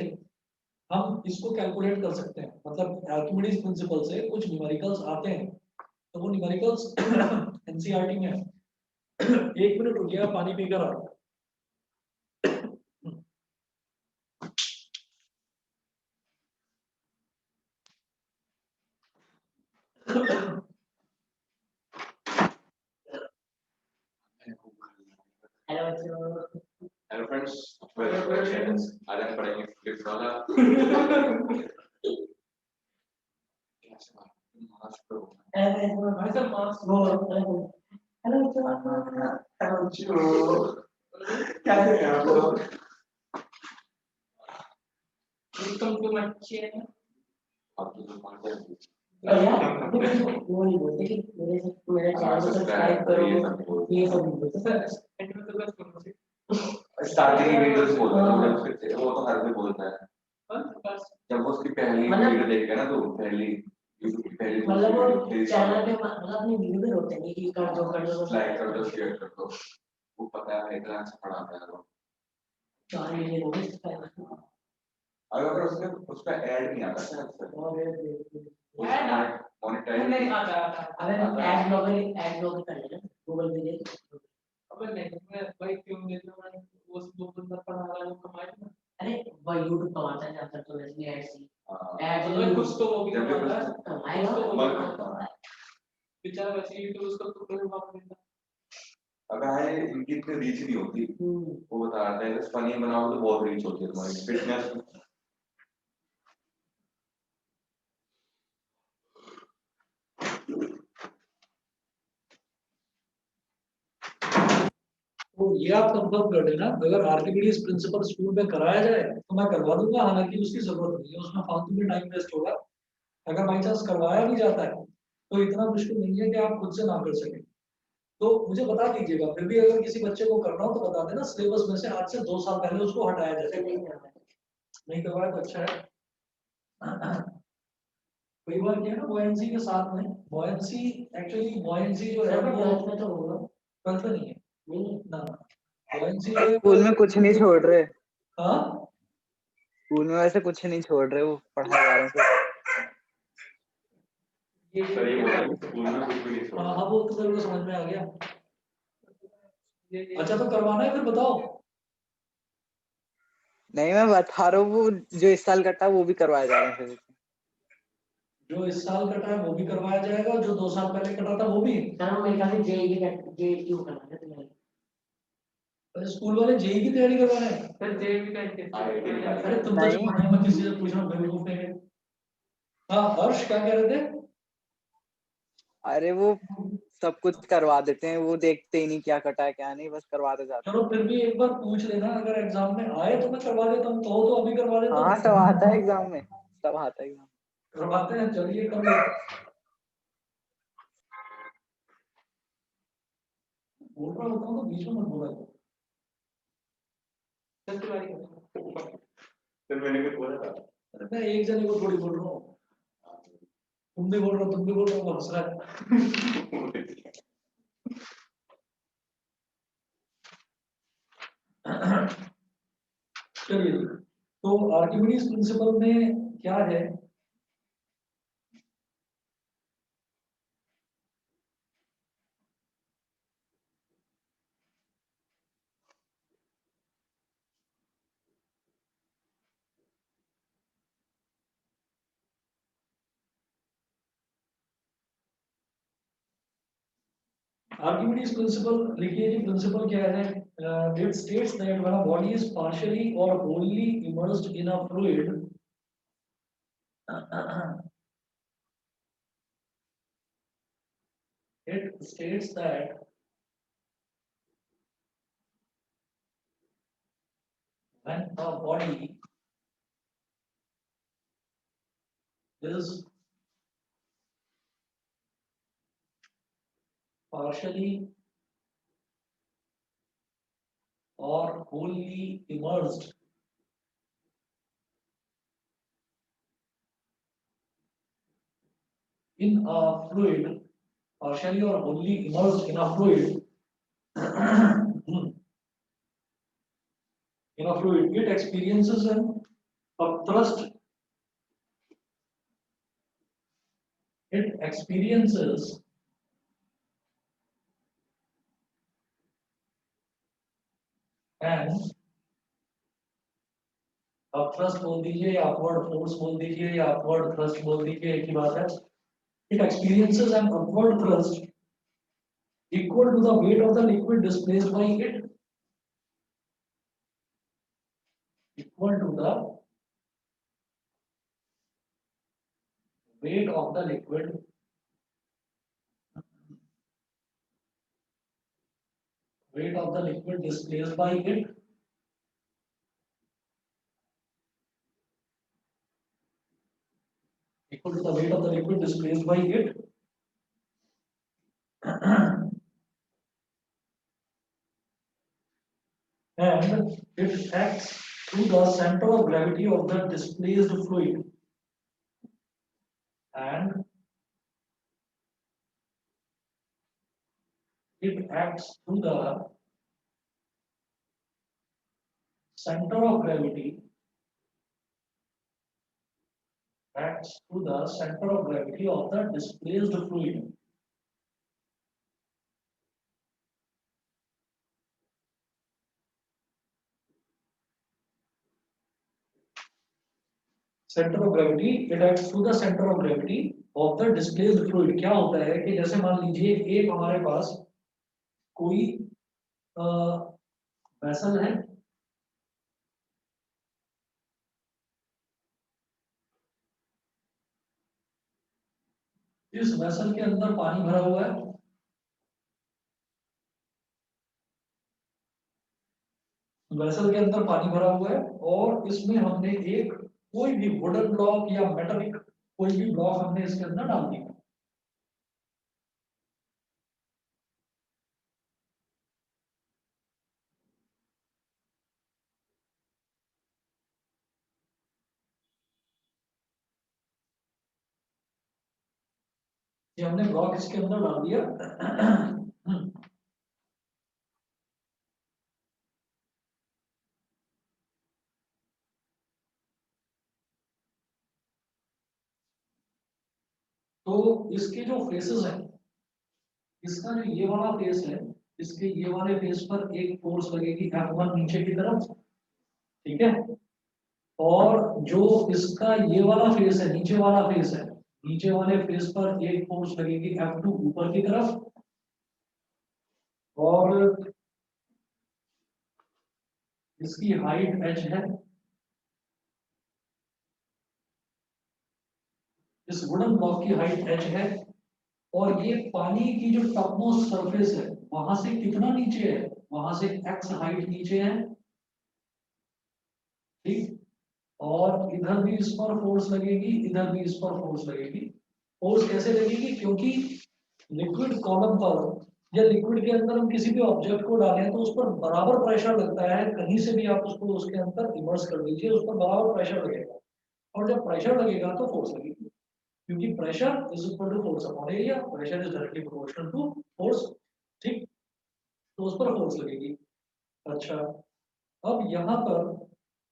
हम इसको कैलकुलेट कर सकते हैं। मतलब आर्किमिडीज प्रिंसिपल से कुछ न्यूमेरिकल्स आते हैं, तो वो न्यूमेरिकल्स एनसीईआरटी में 1 मिनट रुकिएगा, पानी पीकर आ रहा हूं। Hello friends, welcome to channel. आज हम पढ़ेंगे फिजिक्स वाला कैसे हैं आप लोग? तुमको अच्छे हैं आप तो पढ़ते हैं वो नहीं बोलते कि मेरे चैनल को सब्सक्राइब करो, ये सब नहीं बोलते। स्टार्टिंग की वीडियोस बोलता है वो तो हर कोई बोलता है जब वो उसकी पहली वीडियो देखेगा ना, तो पहली यूट्यूब की पहली मतलब वो चैनल पे मतलब अपनी वीडियो पे होते हैं कि कर दो लाइक कर दो, शेयर कर दो, वो पता है इतना अच्छा पढ़ाता है वो। सारी ये वो भी अगर उसमें उसका ऐड नहीं आता है मोनेटाइज नहीं आता अबे ऐड ब्लॉगर कर लेना गूगल पे देख। अबे नहीं मैं भाई क्यों लेता मैं वो 2 बंदा पढ़ा रहा है वो कमाएगा ना। अरे भाई यूट्यूब कमाता है ज्यादातर तो वैसे ऐड से ऐड तो कुछ तो वो भी जब भी कमाता है कमाएगा बेचारा वैसे ही तो उसका तो कोई बात नहीं था। अगर है इनकी इतनी रीच नहीं होती, वो बता रहा है बस फनी बनाओ तो बहुत रीच होती है तुम्हारी फिटनेस। तो ये आप कंफर्म कर लेना, अगर आर्किमिडीज प्रिंसिपल स्कूल में कराया जाए तो मैं करवा दूंगा, हालांकि उसकी जरूरत नहीं है, उसमें फालतू में टाइम वेस्ट होगा। अगर बाई चांस करवाया भी जाता है तो इतना मुश्किल नहीं है कि आप खुद से ना कर सकें। तो मुझे बता दीजिएगा, फिर भी अगर किसी बच्चे को करना हो तो बता देना, सिलेबस में से आज से 2 साल पहले उसको हटाया जाए। नहीं करवाया तो अच्छा है। कई बार क्या है ना, बुओयेंसी के साथ में बुओयेंसी बुओयेंसी जो है वो में तो होगा गलत नहीं है नहीं ना। बुओयेंसी जो है स्कूल में कुछ नहीं छोड़ रहे, हाँ स्कूल में वैसे कुछ नहीं छोड़ रहे, वो पढ़ा जा रहे हैं। सही बोला, स्कूल में कुछ भी नहीं हाँ, वो तो मेरे को समझ में आ गया। अच्छा तो करवाना है फिर बताओ। नहीं मैं बता रहा हूँ, वो जो इस साल कटा वो भी करवाया जा रहा है फिर। जो इस साल कटा है वो भी करवाया जाएगा, जो 2 साल पहले कटा था वो भी। सर वो मेरे ख्याल से जेईई करना है तुम्हें। अरे स्कूल वाले जेई की तैयारी करवा रहे हैं। सर जेईई का इंटरेस्ट अरे तुम तो नहीं। जमाने में किसी से पूछना बेवकूफ नहीं है। हाँ हर्ष क्या कह रहे थे। अरे वो सब कुछ करवा देते हैं, वो देखते ही नहीं क्या कटा है क्या नहीं, बस करवाते जाते चलो फिर भी एक बार पूछ लेना, अगर एग्जाम में आए तो मैं करवा देता हूँ, कहो तो अभी करवा हैं। देता हाँ हूँ। सब आता है एग्जाम में, सब आता है एग्जाम। करवाते हैं, चलिए कर लेते हैं। बोल रहा होता हूँ तो बीच में मत बोला करो। सर तुम्हारी करना। फिर मैंने कुछ बोला था। अरे मैं एक जने को थोड़ी बोल रहा हूँ, तुम भी बोल रहे हो, तुम भी बोल रहे हो, वो हंस रहा है। चलिए तो आर्किमिडीज प्रिंसिपल में क्या है। Archimedes principle लिखिए जी, प्रिंसिपल क्या है। It states that when a body is partially or wholly immersed in a fluid, it states that when a body is partially or wholly immersed in a fluid, partially or wholly immersed in a fluid, in a fluid, it experiences an upthrust. It experiences an upthrust बोल दीजिए या upward force बोल दीजिए या upward thrust बोल दीजिए, एक ही बात है। It experiences an upward thrust equal to the weight of the liquid displaced by it, equal to the weight of the liquid displaced by it, equal to the weight of the liquid displaced by it, and it acts through the center of gravity of the displaced fluid, and it acts through the center of gravity, acts through the center of gravity of the displaced fluid. Centre of gravity, it acts through the centre of gravity of the displaced fluid. क्या होता है कि जैसे मान लीजिए एक हमारे पास कोई वेसल है, इस वेसल के अंदर पानी भरा हुआ है, वेसल के अंदर पानी भरा हुआ है और इसमें हमने एक कोई भी वुडन ब्लॉक या मेटलिक कोई भी ब्लॉक हमने इसके अंदर डाल दिया। ये हमने ब्लॉक इसके अंदर डाल दिया। तो इसके जो फेसेस हैं, इसका जो ये वाला फेस है इसके ये वाले फेस पर एक फोर्स लगेगी F1 नीचे की तरफ, ठीक है। और जो इसका ये वाला फेस है, नीचे वाला फेस है, नीचे वाले फेस पर एक फोर्स लगेगी F2 ऊपर की तरफ, और इसकी हाइट h है। इस वुडन ब्लॉक की हाइट h है, और ये पानी की जो टॉपमोस्ट सरफेस है वहां से कितना नीचे है, वहां से x हाइट नीचे है, ठीक। और इधर भी इस पर फोर्स लगेगी, इधर भी इस पर फोर्स लगेगी। फोर्स कैसे लगेगी, क्योंकि लिक्विड कॉलम पर या लिक्विड के अंदर हम किसी भी ऑब्जेक्ट को डालें तो उस पर बराबर प्रेशर लगता है, कहीं से भी आप उसको उसके अंदर इमर्स कर दीजिए, उस पर बराबर प्रेशर लगेगा, और जब प्रेशर लगेगा तो फोर्स लगेगी, क्योंकि pressure is equal to force upon area, pressure is directly proportional to force, ठीक। तो उस पर फोर्स लगेगी। अच्छा, अब यहाँ पर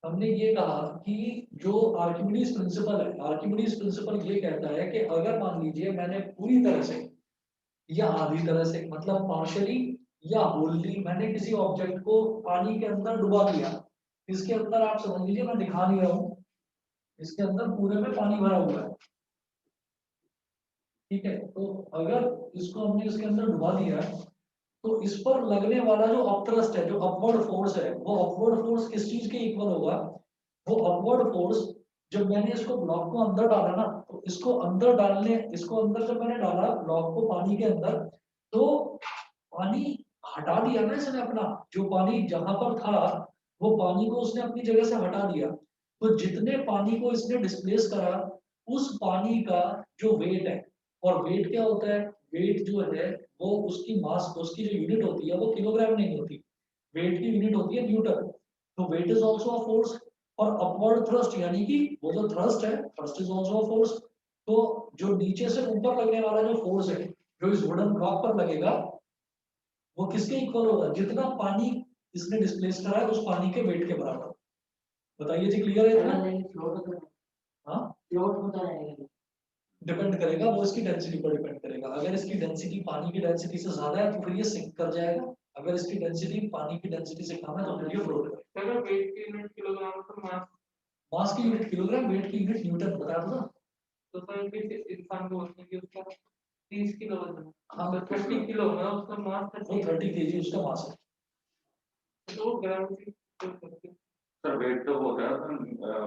हमने ये कहा कि जो आर्किमिडीज प्रिंसिपल है, आर्किमिडीज प्रिंसिपल ये कहता है कि अगर मान लीजिए मैंने पूरी तरह से या आधी तरह से, मतलब पार्शियली या होलली, मैंने किसी ऑब्जेक्ट को पानी के अंदर डुबा दिया, इसके अंदर आप समझ लीजिए, मैं दिखा नहीं रहा हूँ, इसके अंदर पूरे में पानी भरा हुआ है, ठीक है। तो अगर इसको हमने इसके अंदर डुबा दिया तो इस पर लगने वाला जो अपथ्रस्ट है, जो अपवर्ड फोर्स है, वो अपवर्ड फोर्स किस चीज के इक्वल होगा, वो अपवर्ड फोर्स, जब मैंने इसको ब्लॉक को अंदर डाला ना, तो इसको अंदर डालने, इसको अंदर जब मैंने डाला ब्लॉक को पानी के अंदर, तो पानी हटा दिया ना इसने अपना, जो पानी जहां पर था वो पानी को उसने अपनी जगह से हटा दिया, तो जितने पानी को इसने डिस्प्लेस करा, उस पानी का जो वेट है, और वेट क्या होता है, वेट जो है वो उसकी मास, उसकी जो यूनिट होती है वो किलोग्राम नहीं होती, वेट की यूनिट होती है न्यूटन। तो weight is also a force, और अपवर्ड थ्रस्ट यानी कि वो जो थ्रस्ट है, thrust is also a force. तो जो नीचे से ऊपर लगने वाला जो फोर्स है, जो इस वुडन ब्लॉक पर लगेगा, वो किसके इक्वल होगा, जितना पानी इसने डिस्प्लेस करा है उस पानी के वेट के बराबर। बताइए जी, क्लियर है इतना? हाँ, फ्लोट होता रहेगा। डिपेंड करेगा, वो इसकी डेंसिटी पर डिपेंड करेगा। अगर इसकी डेंसिटी पानी की डेंसिटी से ज्यादा है तो फिर ये सिंक कर जाएगा, अगर इसकी डेंसिटी पानी की डेंसिटी से कम है तो फिर ये फ्लोट करेगा। चलो वेट की यूनिट किलोग्राम तो मास, मास की यूनिट किलोग्राम, वेट की यूनिट न्यूटन, बता दो ना। तो सर फिर इंसान को बोलते हैं कि उसका 30 किलो वजन है, हाँ, तो 30 किलो में उसका मास वो 30 kg उसका मास है। तो ग्रेविटी सर वेट तो होता है सर,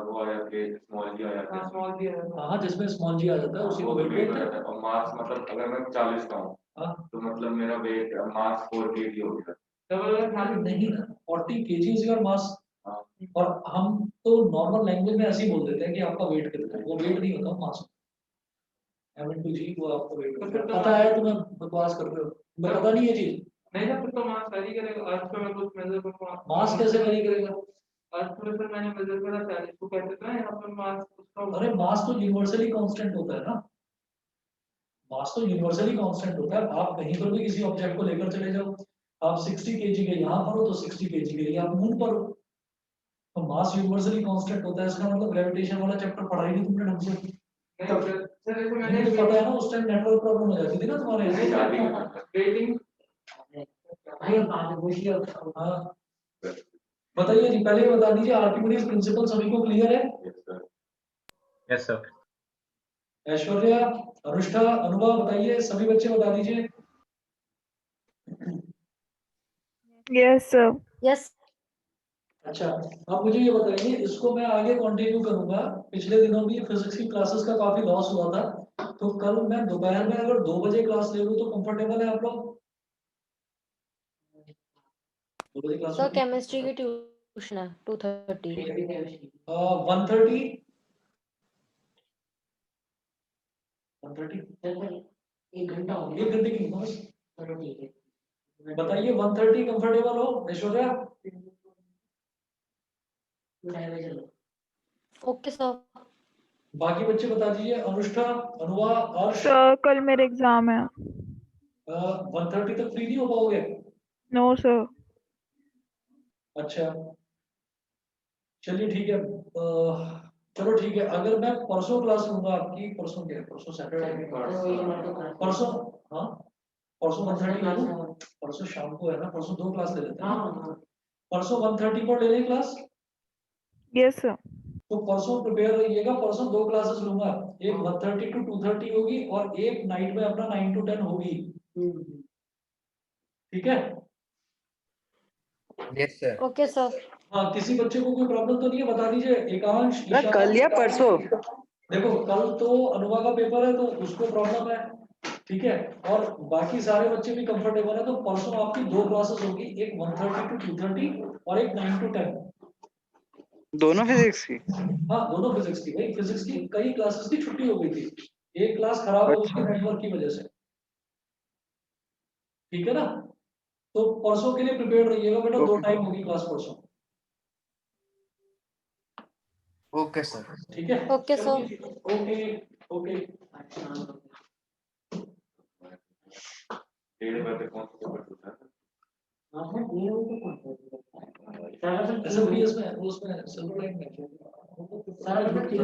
वो आ जाती है स्मॉल जी आ जाती है, स्मॉल दिया है। हाँ, जिसमें स्मॉल जी आ जाता है उसी वो को तो वेट वेट हो बोलते हैं। जाता है, और मास मतलब अगर मैं 40 का हूँ हाँ, तो मतलब मेरा वेट मास 4 kg हो गया। अरे नहीं ना, 40 kg इज योर मास। हाँ। और हम तो नॉर्मल लैंग्वेज में ऐसे ही बोल देते हैं कि आपका वेट कितना है, वो वेट नहीं होता, मास। M into G वो आपको वेट तो फिर तो पता है, तुम्हें बकवास कर रहे हो, तुम्हें पता नहीं है चीज। नहीं ना, फिर तो मास वैरी करेगा। अर्थ पे मैं कुछ मेजर करूंगा, मास कैसे वैरी करेगा? अर्थ में फिर मैंने मेजर करा 40 को, कहते थे ना यहाँ पर मास उसका। अरे मास तो यूनिवर्सली कांस्टेंट होता है ना, मास तो यूनिवर्सली कांस्टेंट होता है। आप कहीं पर भी किसी ऑब्जेक्ट को लेकर चले जाओ, आप 60 kg के यहाँ पर हो तो 60 kg के लिए आप मून पर हो, तो मास यूनिवर्सली कांस्टेंट होता है। इसका मतलब ग्रेविटेशन वाला चैप्टर पढ़ा ही नहीं तुमने ढंग से। नहीं सर, जैसे मैंने नहीं पता है ना, उस टाइम नेटवर्क प्रॉब्लम हो जाती थी ना तुम्हारे। वेटिंग भाई बात पूछिए। हाँ, बताइए जी, पहले ये बता दीजिए, आर्किमिडीज प्रिंसिपल सभी को क्लियर है? Yes, sir. ऐश्वर्या, अनुष्ठा, अनुभव, बताइए, सभी बच्चे बता दीजिए। Yes, sir. यस। अच्छा, अब मुझे ये बताइए, इसको मैं आगे कंटिन्यू करूंगा। पिछले दिनों भी फिजिक्स की क्लासेस का काफी लॉस हुआ था, तो कल मैं दोपहर में अगर 2 बजे क्लास ले लूं तो कंफर्टेबल है आप लोग? 2 बजे क्लास सर केमिस्ट्री की ट्यूशन है 2:30। 1:30 1:30 1 घंटा हो 1 घंटे की बस। चलो ठीक है। बताइए 1:30 कंफर्टेबल हो ऐश्वर्या? 2:30 बजे चलो। Okay sir. बाकी बच्चे बता दीजिए, अनुष्ठा, अनुवा, अर्श। सर कल मेरे एग्जाम है। 1:30 तक फ्री नहीं हो पाओगे? No sir. अच्छा, चलिए ठीक है। चलो ठीक है, अगर मैं परसों क्लास लूंगा आपकी, परसों क्या है, परसों सैटरडे है, परसों, हाँ परसों 1:30 ले लूं? परसों शाम को है ना, परसों 2 क्लास ले लेते हैं। हाँ परसों 1:30 को ले लें क्लास? Yes, sir. तो परसों प्रिपेयर रहिएगा, परसों 2 क्लासेस लूंगा, एक 1:30 to 2:30 होगी और एक नाइट में अपना 9 to 10 होगी। ठीक है? Yes sir. Okay sir. हाँ, किसी बच्चे को कोई प्रॉब्लम तो नहीं है, बता दीजिए। एकांश, ईशा, कल या परसों? देखो कल तो अनुवा का पेपर है तो उसको प्रॉब्लम है, ठीक है, और बाकी सारे बच्चे भी कंफर्टेबल है, तो परसों आपकी 2 क्लासेस होगी, एक 1:30 to 2:30 और एक 9 to 10। दोनों फिजिक्स की? हाँ, दोनों फिजिक्स की। भाई फिजिक्स की कई क्लासेस की छुट्टी हो गई थी, एक क्लास खराब हो गई थी नेटवर्क की वजह से। ठीक है ना? तो परसों के लिए प्रिपेयर रहिएगा बेटा, 2 टाइम होगी क्लास परसों। Okay sir. ठीक है? Okay sir. Okay okay. 1:30 बजे कौन सा पेपर होता है? एसएमपीएस में उसमें सिल्वर लाइन में तो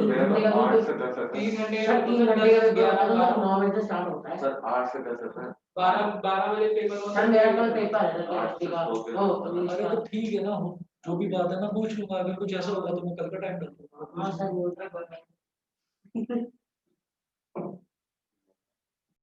मेरा तो 8 से 10 है। 3 घंटे सर 3 घंटे का 9 बजे से स्टार्ट होता है। सर 8 से 10 है। 12 बजे पेपर होता सर मेरा कल पेपर है आठ का से अरे तो ठीक है ना, जो भी बात है मैं पूछ लूंगा, अगर कुछ ऐसा होगा तो मैं कल का टाइम रखूंगा। हाँ सर